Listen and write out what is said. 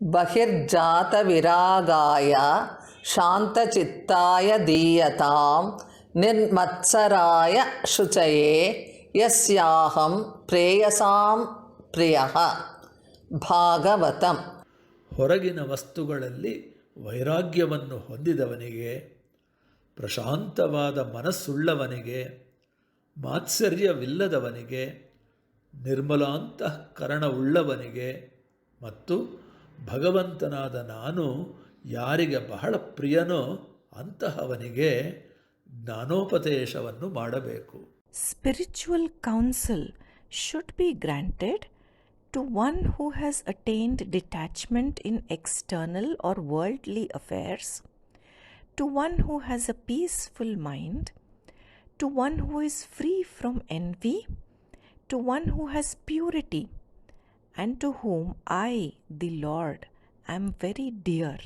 ಬಹಿರ್ಜಾತವಿರಾಗಾಯ ಶಾಂತಚಿತ್ತಾಯ ದೀಯತಾಂ ನಿರ್ಮತ್ಸರಾಯ ಶುಚಯೇ ಯಸ್ಯಾಹಂ ಪ್ರೇಯಸಾಂ ಪ್ರಿಯಃ. ಭಾಗವತಂ. ಹೊರಗಿನ ವಸ್ತುಗಳಲ್ಲಿ ವೈರಾಗ್ಯವನ್ನು ಹೊಂದಿದವನಿಗೆ, ಪ್ರಶಾಂತವಾದ ಮನಸ್ಸುಳ್ಳವನಿಗೆ, ಮಾತ್ಸರ್ಯವಿಲ್ಲದವನಿಗೆ, ನಿರ್ಮಲಾಂತಃಕರಣವುಳ್ಳವನಿಗೆ ಮತ್ತು ಭಗವಂತನಾದ ನಾನು ಯಾರಿಗೆ ಬಹಳ ಪ್ರಿಯನೋ ಅಂತಹವನಿಗೆ ಜ್ಞಾನೋಪದೇಶವನ್ನು ಮಾಡಬೇಕು. Spiritual counsel should be granted to one who has attained detachment in external or worldly affairs, to one who has a peaceful mind, to one who is free from envy, to one who has purity, and to whom I, the Lord, am very dear.